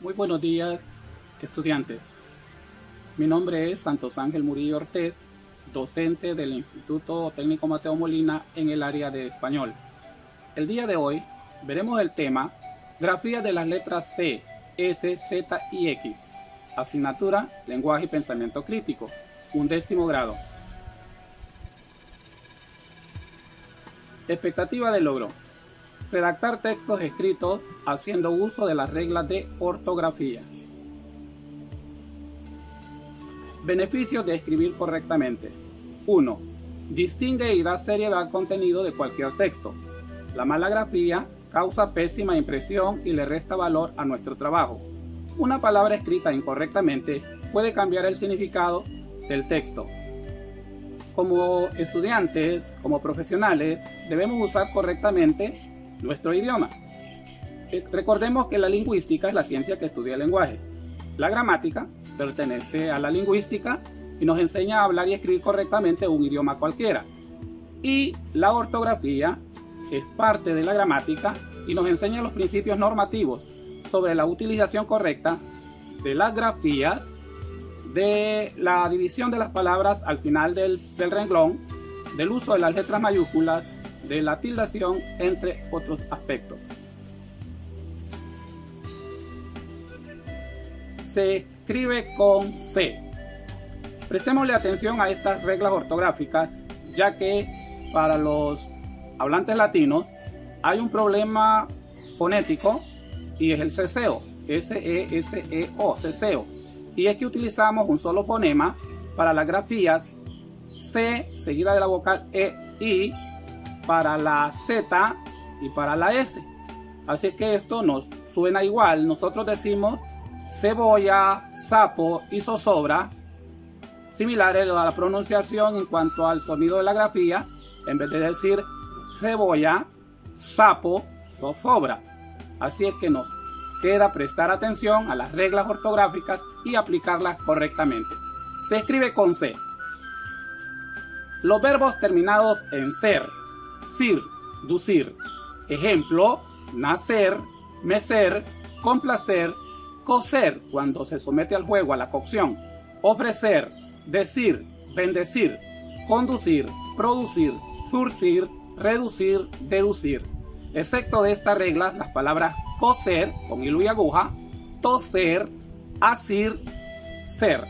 Muy buenos días, estudiantes. Mi nombre es Santos Ángel Murillo Ortiz, docente del Instituto Técnico Mateo Molina en el área de español. El día de hoy veremos el tema Grafía de las letras C, S, Z y X. Asignatura Lenguaje y Pensamiento Crítico, 11º grado. Expectativa de logro. Redactar textos escritos haciendo uso de las reglas de ortografía. Beneficios de escribir correctamente. 1. Distingue y da seriedad al contenido de cualquier texto. La mala grafía causa pésima impresión y le resta valor a nuestro trabajo. Una palabra escrita incorrectamente puede cambiar el significado del texto. Como estudiantes, como profesionales, debemos usar correctamente nuestro idioma. Recordemos que la lingüística es la ciencia que estudia el lenguaje. La gramática pertenece a la lingüística y nos enseña a hablar y escribir correctamente un idioma cualquiera. Y la ortografía es parte de la gramática y nos enseña los principios normativos sobre la utilización correcta de las grafías, de la división de las palabras al final del renglón, del uso de las letras mayúsculas, de la tildación, entre otros aspectos. Se escribe con C. Prestémosle atención a estas reglas ortográficas, ya que para los hablantes latinos hay un problema fonético y es el ceseo, S-E-S-E-O, ceseo. Y es que utilizamos un solo fonema para las grafías C seguida de la vocal E, I, para la Z y para la S. Así es que esto nos suena igual. Nosotros decimos cebolla, sapo y zozobra, similares a la pronunciación en cuanto al sonido de la grafía, en vez de decir cebolla, sapo, zozobra. Así es que nos queda prestar atención a las reglas ortográficas y aplicarlas correctamente. Se escribe con C. Los verbos terminados en ser, sir, ducir. Ejemplo, nacer, mecer, complacer, cocer cuando se somete al fuego, a la cocción, ofrecer, decir, bendecir, conducir, producir, surcir, reducir, deducir. Excepto de esta regla, las palabras coser, con hilo y aguja, toser, asir, ser.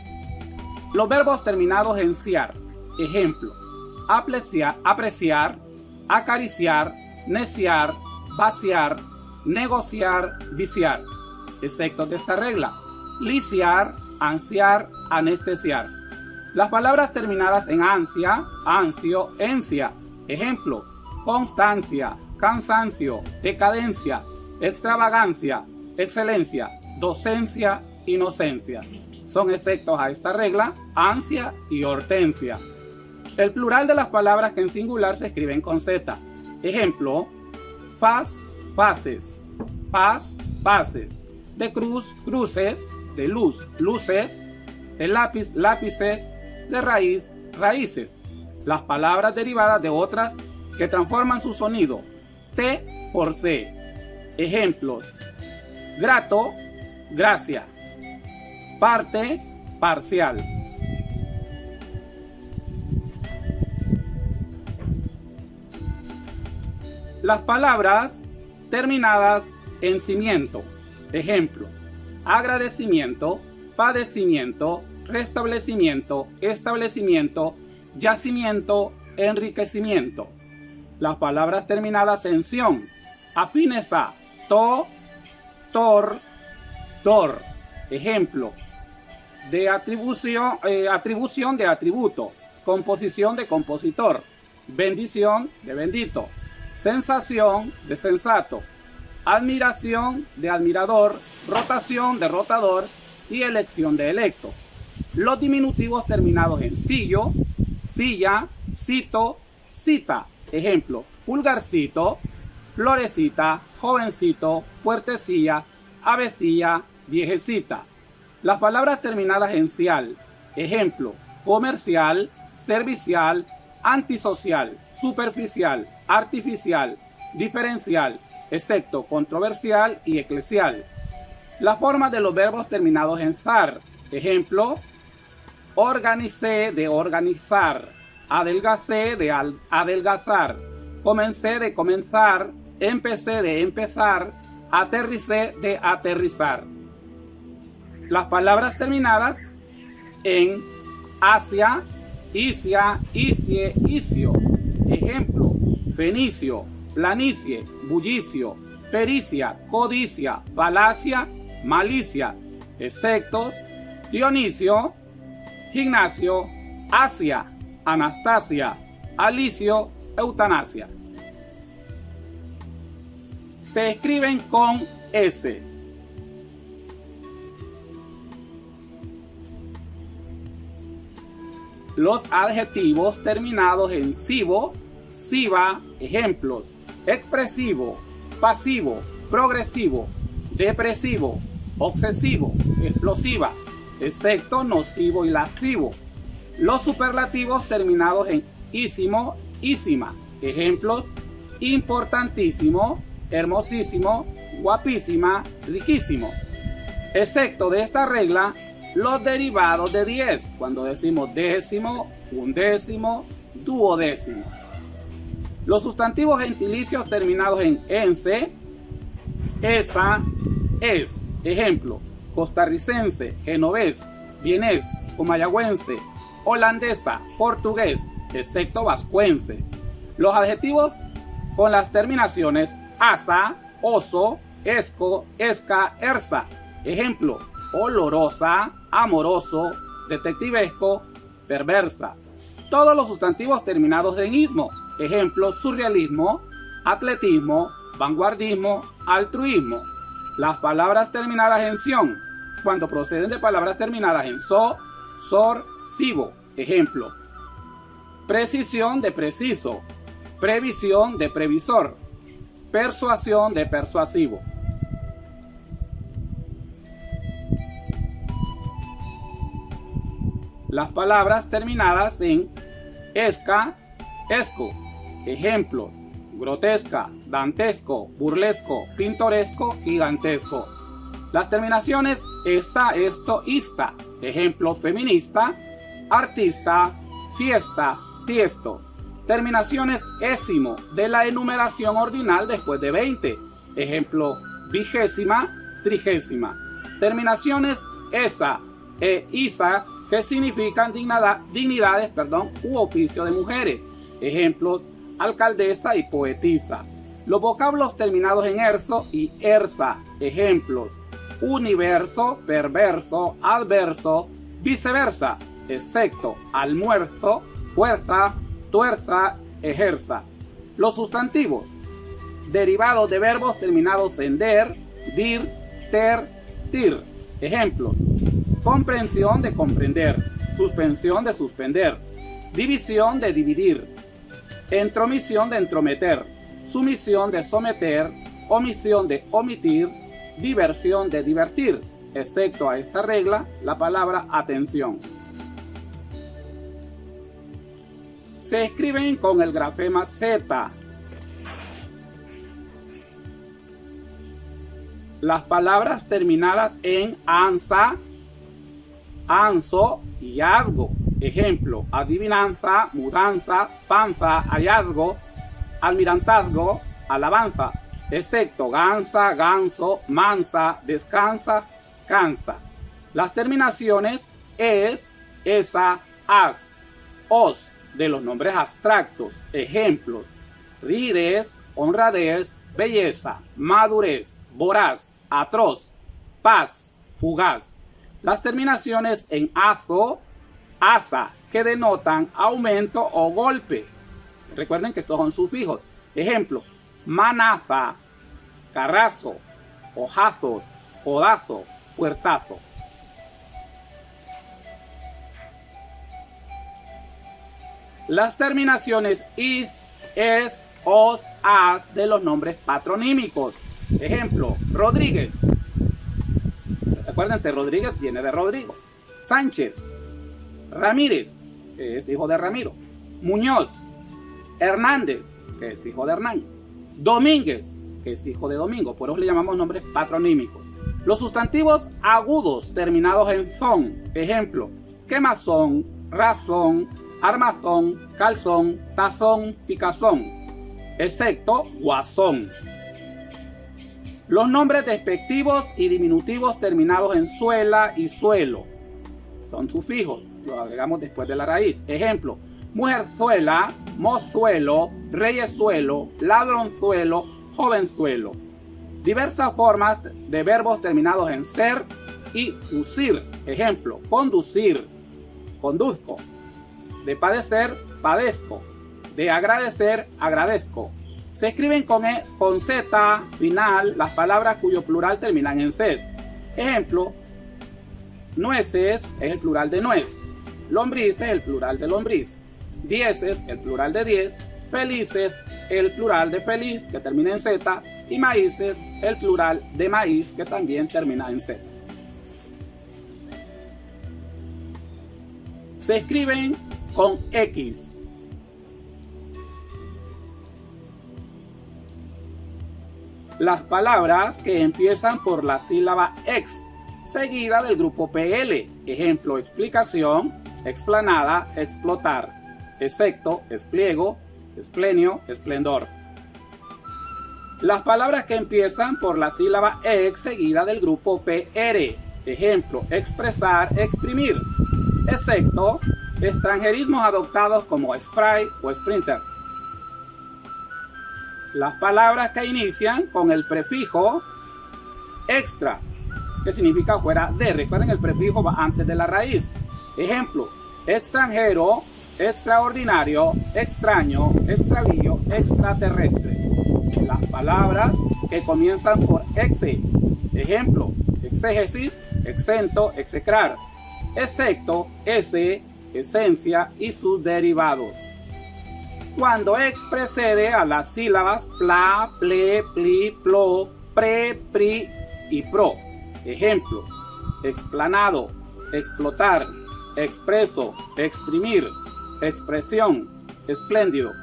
Los verbos terminados en ciar. Ejemplo, apreciar, acariciar, neciar, vaciar, negociar, viciar. Excepto de esta regla, liciar, ansiar, anestesiar. Las palabras terminadas en ansia, ansio, encia. Ejemplo, constancia, cansancio, decadencia, extravagancia, excelencia, docencia, inocencia. Son exceptos a esta regla, ansia y hortensia. El plural de las palabras que en singular se escriben con Z. Ejemplo, faz, faces, paz, pases, de cruz, cruces, de luz, luces, de lápiz, lápices, de raíz, raíces. Las palabras derivadas de otras que transforman su sonido, T por C. Ejemplos, grato, gracia, parte, parcial. Las palabras terminadas en cimiento. Ejemplo, agradecimiento, padecimiento, restablecimiento, establecimiento, yacimiento, enriquecimiento. Las palabras terminadas en ción, afines a to, tor, dor. Ejemplo, de atribución de atributo, composición de compositor, bendición de bendito, sensación de sensato, admiración de admirador, rotación de rotador y elección de electo. Los diminutivos terminados en sillo, silla, cito, cita. Ejemplo, pulgarcito, florecita, jovencito, puertecilla, avecilla, viejecita. Las palabras terminadas en cial. Ejemplo, comercial, servicial, antisocial, superficial, artificial, diferencial, excepto controversial y eclesial. Las formas de los verbos terminados en zar. Ejemplo, organicé de organizar, adelgacé de adelgazar, comencé de comenzar, empecé de empezar, aterricé de aterrizar. Las palabras terminadas en asia, isia, isie, isio. Ejemplo, fenicio, planicie, bullicio, pericia, codicia, falacia, malicia. Exceptos, Dionisio, Gimnasio, Asia, Anastasia, Alicio, Eutanasia. Se escriben con S. Los adjetivos terminados en sivo, siva. Ejemplos, expresivo, pasivo, progresivo, depresivo, obsesivo, explosiva, excepto nocivo y lascivo. Los superlativos terminados en ísimo, ísima. Ejemplos, importantísimo, hermosísimo, guapísima, riquísimo. Excepto de esta regla, los derivados de 10, cuando decimos décimo, undécimo, duodécimo. Los sustantivos gentilicios terminados en ense, esa, es. Ejemplo, costarricense, genovés, vienés, comayagüense, holandesa, portugués, excepto vascuense. Los adjetivos con las terminaciones asa, oso, esco, esca, erza. Ejemplo, olorosa, amoroso, detectivesco, perversa. Todos los sustantivos terminados en ismo. Ejemplo, surrealismo, atletismo, vanguardismo, altruismo. Las palabras terminadas en sion, cuando proceden de palabras terminadas en so, sor, sivo. Ejemplo, precisión de preciso, previsión de previsor, persuasión de persuasivo. Las palabras terminadas en esca, esco. Ejemplos, grotesca, dantesco, burlesco, pintoresco, gigantesco. Las terminaciones esta, esto, ista. Ejemplo, feminista, artista, fiesta, tiesto. Terminaciones ésimo, de la enumeración ordinal después de 20. Ejemplo, vigésima, trigésima. Terminaciones esa e isa, que significan dignidades u oficio de mujeres. Ejemplos, alcaldesa y poetisa. Los vocablos terminados en erso y erza. Ejemplos, universo, perverso, adverso, viceversa. Excepto, almuerzo, fuerza, tuerza, ejerza. Los sustantivos derivados de verbos terminados en der, dir, ter, tir. Ejemplos, comprensión de comprender, suspensión de suspender, división de dividir, entromisión de entrometer, sumisión de someter, omisión de omitir, diversión de divertir, excepto a esta regla la palabra atención. Se escriben con el grafema Z. Las palabras terminadas en ansa, anso y asgo. Ejemplo, adivinanza, mudanza, panza, hallazgo, almirantazgo, alabanza. Excepto gansa, ganso, mansa, descansa, cansa. Las terminaciones es, esa, as, os de los nombres abstractos. Ejemplos, rigidez, honradez, belleza, madurez, voraz, atroz, paz, fugaz. Las terminaciones en azo, asa, que denotan aumento o golpe. Recuerden que estos son sufijos. Ejemplo, manaza, carrazo, hojazo, codazo, puertazo. Las terminaciones is, es, os, as de los nombres patronímicos. Ejemplo, Rodríguez. Acuérdense, Rodríguez viene de Rodrigo. Sánchez, Ramírez, que es hijo de Ramiro. Muñoz, Hernández, que es hijo de Hernán. Domínguez, que es hijo de Domingo. Por eso le llamamos nombres patronímicos. Los sustantivos agudos terminados en zón. Ejemplo, quemazón, razón, armazón, calzón, tazón, picazón, excepto guasón. Los nombres despectivos y diminutivos terminados en suela y suelo son sufijos, los agregamos después de la raíz. Ejemplo, mujerzuela, mozuelo, reyesuelo, ladronzuelo, jovenzuelo. Diversas formas de verbos terminados en ser y ucir. Ejemplo, conducir, conduzco. De padecer, padezco. De agradecer, agradezco. Se escriben con Z final las palabras cuyo plural terminan en ses. Ejemplo, nueces es el plural de nuez. Lombrices el plural de lombriz. Dieces el plural de diez. Felices el plural de feliz que termina en Z. Y maíces el plural de maíz que también termina en Z. Se escriben con X. Las palabras que empiezan por la sílaba ex, seguida del grupo PL. Ejemplo, explicación, explanada, explotar. Excepto, espliego, esplenio, esplendor. Las palabras que empiezan por la sílaba ex, seguida del grupo PR. Ejemplo, expresar, exprimir. Excepto, extranjerismos adoptados como spray o sprinter. Las palabras que inician con el prefijo extra, que significa fuera de. Recuerden, el prefijo va antes de la raíz. Ejemplo, extranjero, extraordinario, extraño, extravío, extraterrestre. Las palabras que comienzan por exe. Ejemplo, exégesis, exento, execrar. Excepto, ese, esencia y sus derivados. Cuando ex precede a las sílabas pla, ple, pli, plo, pre, pri y pro. Ejemplo, explanado, explotar, expreso, exprimir, expresión, espléndido.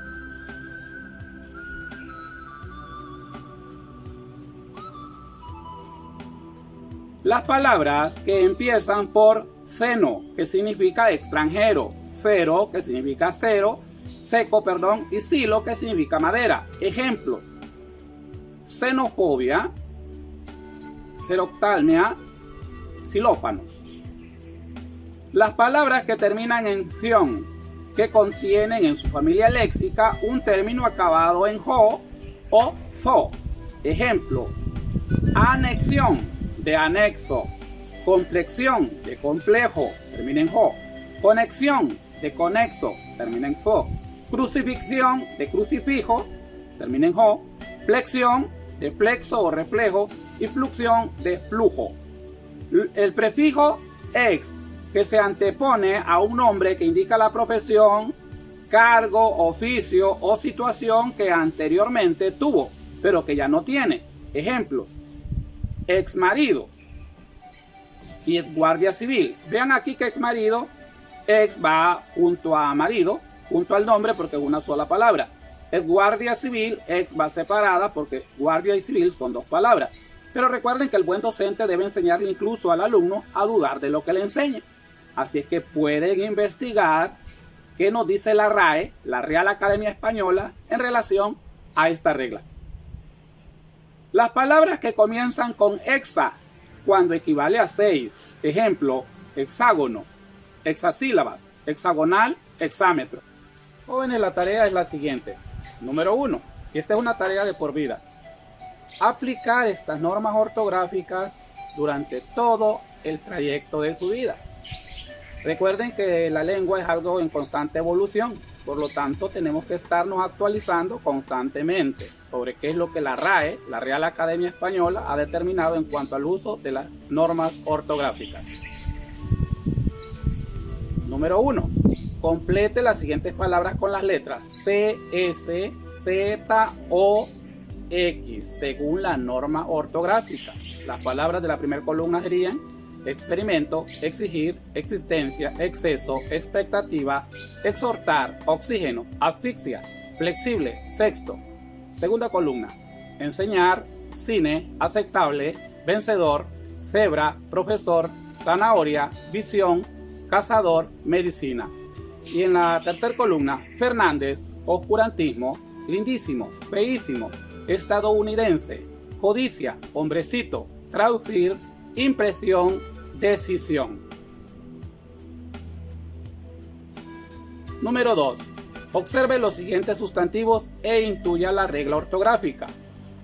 Las palabras que empiezan por ceno, que significa extranjero, fero, que significa cero, seco, y silo, que significa madera. Ejemplos: xenofobia, xeroctalmia, xilópano. Las palabras que terminan en ción, que contienen en su familia léxica un término acabado en jo o zo. Ejemplo: anexión, de anexo. Complexión, de complejo, termina en jo. Conexión, de conexo, termina en fo. Crucifixión, de crucifijo, termina en jo. Flexión, de flexo o reflejo. Y fluxión, de flujo. El prefijo ex, que se antepone a un nombre que indica la profesión, cargo, oficio o situación que anteriormente tuvo, pero que ya no tiene. Ejemplo: ex marido y ex guardia civil. Vean aquí que ex marido, ex va junto a marido, junto al nombre, porque es una sola palabra. Ex guardia civil, ex va separada porque guardia y civil son dos palabras. Pero recuerden que el buen docente debe enseñarle incluso al alumno a dudar de lo que le enseña. Así es que pueden investigar qué nos dice la RAE, la Real Academia Española, en relación a esta regla. Las palabras que comienzan con hexa, cuando equivale a 6. Ejemplo: hexágono, hexasílabas, hexagonal, hexámetro. Jóvenes, la tarea es la siguiente. Número 1. Y esta es una tarea de por vida. Aplicar estas normas ortográficas durante todo el trayecto de su vida. Recuerden que la lengua es algo en constante evolución, por lo tanto tenemos que estarnos actualizando constantemente sobre qué es lo que la RAE, la Real Academia Española, ha determinado en cuanto al uso de las normas ortográficas. Número 1. Complete las siguientes palabras con las letras C, S, Z, O, X, según la norma ortográfica. Las palabras de la primera columna serían experimento, exigir, existencia, exceso, expectativa, exhortar, oxígeno, asfixia, flexible, sexto. Segunda columna: enseñar, cine, aceptable, vencedor, cebra, profesor, zanahoria, visión, cazador, medicina. Y en la tercera columna, Fernández, oscurantismo, lindísimo, feísimo, estadounidense, codicia, hombrecito, traducir, impresión, decisión. Número 2. Observe los siguientes sustantivos e intuya la regla ortográfica.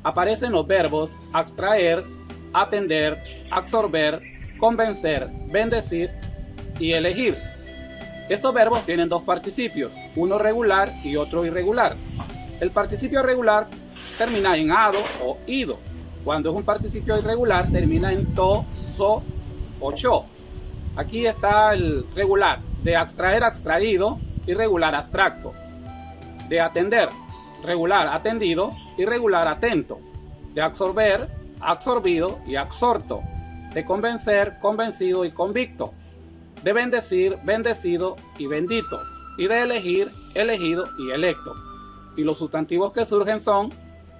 Aparecen los verbos abstraer, atender, absorber, convencer, bendecir y elegir. Estos verbos tienen dos participios, uno regular y otro irregular. El participio regular termina en ado o ido. Cuando es un participio irregular termina en to, so o cho. Aquí está el regular, de abstraer, abstraído, irregular, abstracto. De atender, regular, atendido, irregular, atento. De absorber, absorbido y absorto. De convencer, convencido y convicto. De bendecir, bendecido y bendito. Y de elegir, elegido y electo. Y los sustantivos que surgen son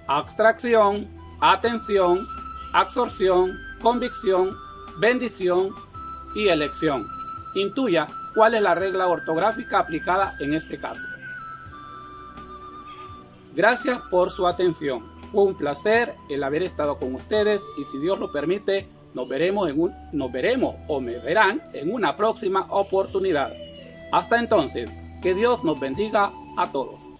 abstracción, atención, absorción, convicción, bendición y elección. Intuya cuál es la regla ortográfica aplicada en este caso. Gracias por su atención. Fue un placer el haber estado con ustedes y si Dios lo permite, nos veremos o me verán en una próxima oportunidad. Hasta entonces, que Dios nos bendiga a todos.